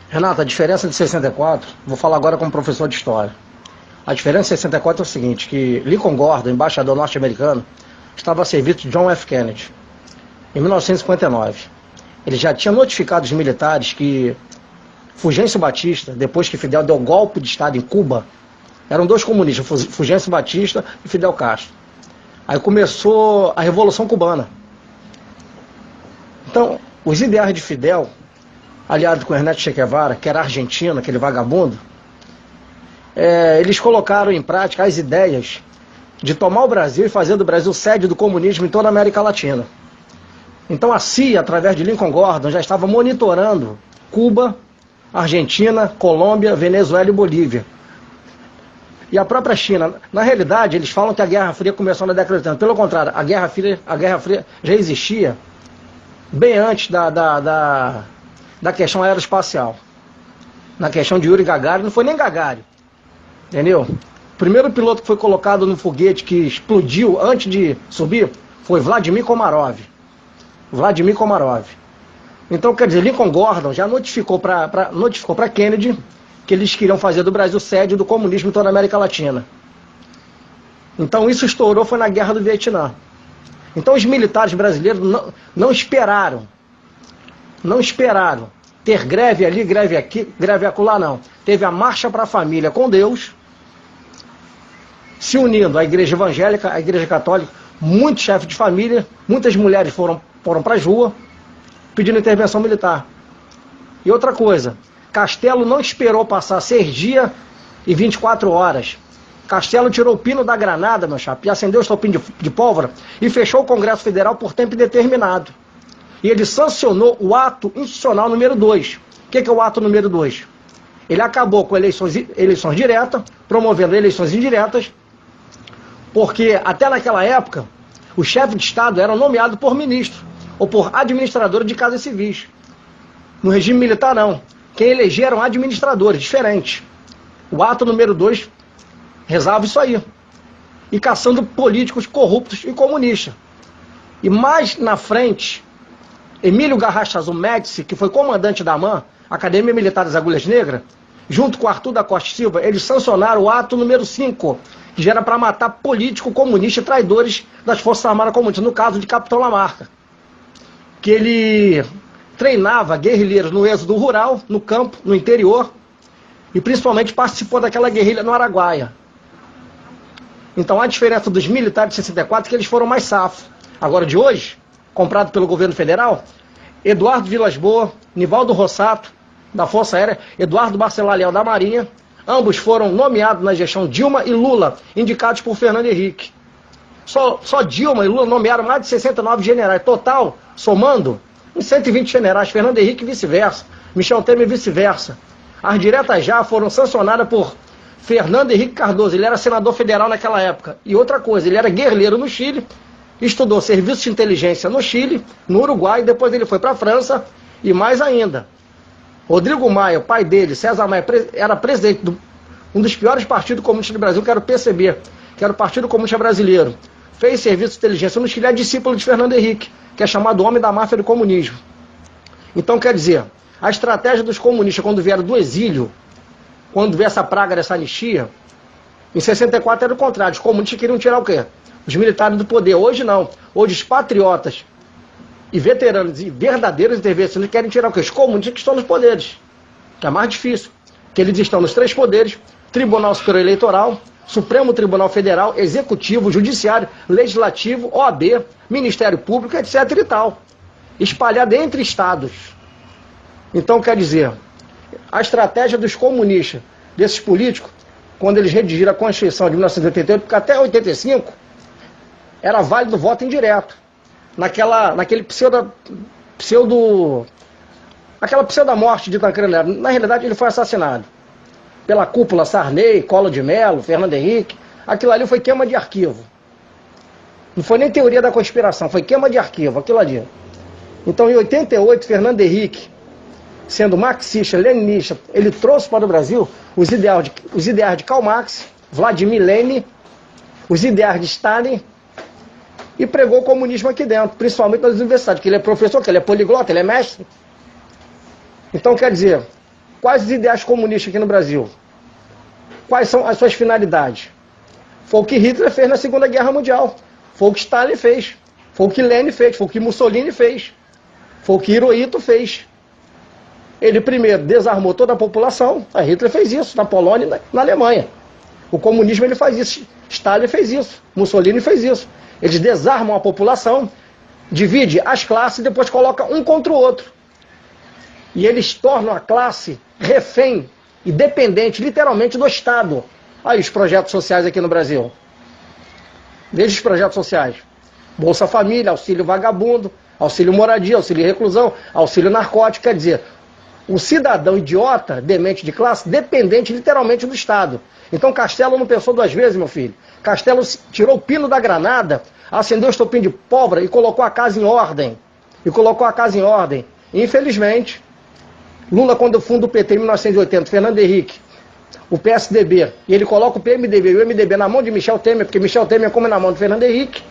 Renata, a diferença de 64, vou falar agora como professor de história. A diferença de 64 é o seguinte, que Lincoln Gordon, embaixador norte-americano, estava a serviço de John F. Kennedy, em 1959. Ele já tinha notificado os militares que Fulgêncio Batista, depois que Fidel deu golpe de Estado em Cuba, eram dois comunistas, Fulgêncio Batista e Fidel Castro. Aí começou a Revolução Cubana. Então, os ideais de Fidel, aliado com Ernesto Che Guevara, que era argentino, aquele vagabundo, eles colocaram em prática as ideias de tomar o Brasil e fazer do Brasil sede do comunismo em toda a América Latina. Então a CIA, através de Lincoln Gordon, já estava monitorando Cuba, Argentina, Colômbia, Venezuela e Bolívia. E a própria China. Na realidade, eles falam que a Guerra Fria começou na década de 80. Pelo contrário, a Guerra Fria já existia bem antes da questão aeroespacial. Na questão de Yuri Gagarin, não foi nem Gagarin, entendeu? O primeiro piloto que foi colocado no foguete que explodiu antes de subir foi Vladimir Komarov. Vladimir Komarov. Então, quer dizer, Lincoln Gordon já notificou para Kennedy que eles queriam fazer do Brasil sede do comunismo em toda a América Latina. Então isso estourou, foi na Guerra do Vietnã. Então os militares brasileiros não esperaram ter greve ali, greve aqui, greve acolá, não. Teve a Marcha para a Família com Deus, se unindo a Igreja Evangélica, a Igreja Católica, muitos chefes de família, muitas mulheres foram para as ruas pedindo intervenção militar. E outra coisa, Castelo não esperou passar 6 dias e 24 horas. Castelo tirou o pino da granada, meu chapa, e acendeu o estopim de pólvora e fechou o Congresso Federal por tempo indeterminado. E ele sancionou o ato institucional número 2. O que é o ato número 2? Ele acabou com eleições diretas, promovendo eleições indiretas, porque até naquela época, os chefes de Estado eram nomeados por ministro ou por administradores de casas civis. No regime militar, não. Quem elegeram administradores, diferentes. O ato número 2 rezava isso aí. E caçando políticos corruptos e comunistas. E mais na frente, Emílio Garrastazu Médici, que foi comandante da AMAN, Academia Militar das Agulhas Negras, junto com Arthur da Costa Silva, eles sancionaram o ato número 5, que já era para matar político comunista e traidores das Forças Armadas Comunistas, no caso de Capitão Lamarca. Que ele treinava guerrilheiros no êxodo rural, no campo, no interior, e principalmente participou daquela guerrilha no Araguaia. Então a diferença dos militares de 64 é que eles foram mais safos. Agora de hoje, comprado pelo governo federal, Eduardo Vilas Boas, Nivaldo Rossato, da Força Aérea, Eduardo Barcelar Leal da Marinha, ambos foram nomeados na gestão Dilma e Lula, indicados por Fernando Henrique. Só Dilma e Lula nomearam mais de 69 generais, total, somando, 120 generais, Fernando Henrique e vice-versa, Michel Temer e vice-versa. As diretas já foram sancionadas por Fernando Henrique Cardoso, ele era senador federal naquela época. E outra coisa, ele era guerrilheiro no Chile, estudou serviço de inteligência no Chile, no Uruguai, depois ele foi para a França, e mais ainda, Rodrigo Maia, o pai dele, César Maia, era presidente de um dos piores partidos comunistas do Brasil, que era o PCB, que era o Partido Comunista Brasileiro. Fez serviço de inteligência no Chile, é discípulo de Fernando Henrique, que é chamado homem da máfia do comunismo. Então, quer dizer, a estratégia dos comunistas, quando vieram do exílio, quando veio essa praga dessa anistia, em 64 era o contrário, os comunistas queriam tirar o quê? Os militares do poder. Hoje não. Hoje os patriotas e veteranos e verdadeiros intervencionistas querem tirar o quê? Os comunistas que estão nos poderes, que é mais difícil, que eles estão nos 3 poderes, Tribunal Superior Eleitoral, Supremo Tribunal Federal, Executivo, Judiciário, Legislativo, OAB, Ministério Público, etc. e tal. Espalhado entre estados. Então, quer dizer, a estratégia dos comunistas, desses políticos, quando eles redigiram a Constituição de 1988, porque até 85 era válido o voto indireto. Naquele aquela pseudo-morte de Tancredo Neves. Na realidade, ele foi assassinado pela cúpula Sarney, Collor de Mello, Fernando Henrique. Aquilo ali foi queima de arquivo. Não foi nem teoria da conspiração, foi queima de arquivo, aquilo ali. Então, em 88, Fernando Henrique, sendo marxista, leninista, ele trouxe para o Brasil os ideais de Karl Marx, Vladimir Lenin, os ideais de Stalin, e pregou o comunismo aqui dentro, principalmente nas universidades, que ele é professor, que ele é poliglota, ele é mestre. Então, quer dizer, Quais os ideais comunistas aqui no Brasil? Quais são as suas finalidades? Foi o que Hitler fez na Segunda Guerra Mundial. Foi o que Stalin fez. Foi o que Lenin fez. Foi o que Mussolini fez. Foi o que Hirohito fez. Ele primeiro desarmou toda a população. A Hitler fez isso na Polônia e na Alemanha. O comunismo ele faz isso. Stalin fez isso. Mussolini fez isso. Eles desarmam a população, divide as classes e depois colocam um contra o outro. E eles tornam a classe refém e dependente, literalmente, do Estado. Aí os projetos sociais aqui no Brasil. Veja os projetos sociais. Bolsa Família, auxílio vagabundo, auxílio moradia, auxílio reclusão, auxílio narcótico. Quer dizer, o cidadão idiota, demente de classe, dependente literalmente do Estado. Então Castelo não pensou duas vezes, meu filho. Castelo tirou o pino da granada, acendeu o estopim de pólvora e colocou a casa em ordem. Infelizmente, Lula, quando funda o PT em 1980, Fernando Henrique, o PSDB, e ele coloca o PMDB e o MDB na mão de Michel Temer, porque Michel Temer come na mão de Fernando Henrique,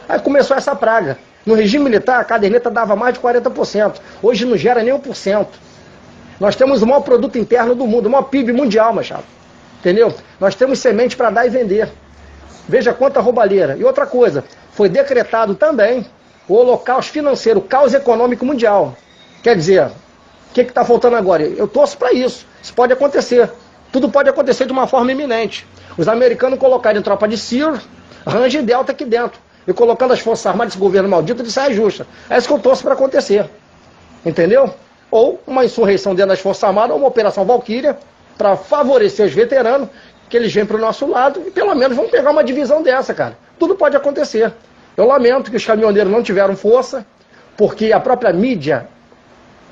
aí começou essa praga. No regime militar, a caderneta dava mais de 40%. Hoje não gera nem 1%. Nós temos o maior produto interno do mundo, o maior PIB mundial, Machado. Entendeu? Nós temos semente para dar e vender. Veja quanta roubalheira. E outra coisa, foi decretado também o holocausto financeiro, o caos econômico mundial. Quer dizer, o que está faltando agora? Eu torço para isso. Isso pode acontecer. Tudo pode acontecer de uma forma iminente. Os americanos colocarem tropa de SEAL, Ranger e Delta aqui dentro. E colocando as forças armadas desse governo maldito de saia justa. É isso que eu torço para acontecer. Entendeu? Ou uma insurreição dentro das forças armadas, ou uma operação Valquíria, para favorecer os veteranos, que eles vêm para o nosso lado e pelo menos vão pegar uma divisão dessa, cara. Tudo pode acontecer. Eu lamento que os caminhoneiros não tiveram força, porque a própria mídia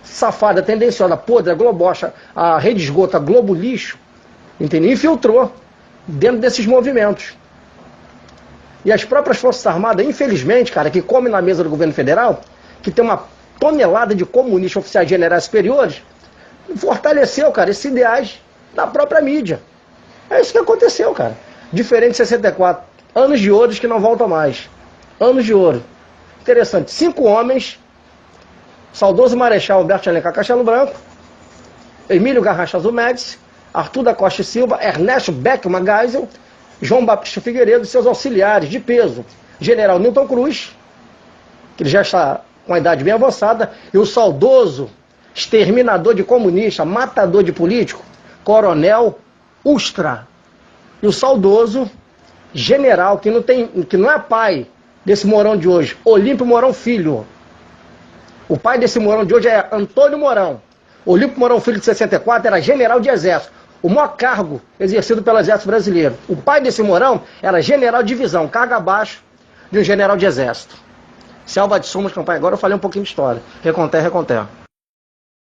safada, tendenciosa, podre, a Globocha, a Rede Esgoto, a Globo Lixo, entendeu? Infiltrou dentro desses movimentos. E as próprias Forças Armadas, infelizmente, cara, que comem na mesa do governo federal, que tem uma tonelada de comunistas oficiais generais superiores, fortaleceu, cara, esses ideais da própria mídia. É isso que aconteceu, cara. Diferente de 64. Anos de ouro que não voltam mais. Anos de ouro. Interessante. 5 homens, saudoso Marechal Humberto de Alencar Castelo Branco, Emílio Garracha Azul Médici, Arthur da Costa e Silva, Ernesto Beckman Geisel, João Baptista Figueiredo e seus auxiliares de peso, General Newton Cruz, que ele já está com a idade bem avançada, e o saudoso exterminador de comunista, matador de político, Coronel Ustra. E o saudoso general, que não é pai desse Mourão de hoje, Olímpio Mourão Filho. O pai desse Mourão de hoje é Antônio Mourão. Olímpio Mourão Filho, de 64, era general de exército. O maior cargo exercido pelo exército brasileiro. O pai desse Mourão era general de divisão, cargo abaixo de um general de exército. Selva de Sombras, campanha. Agora eu falei um pouquinho de história. Reconter.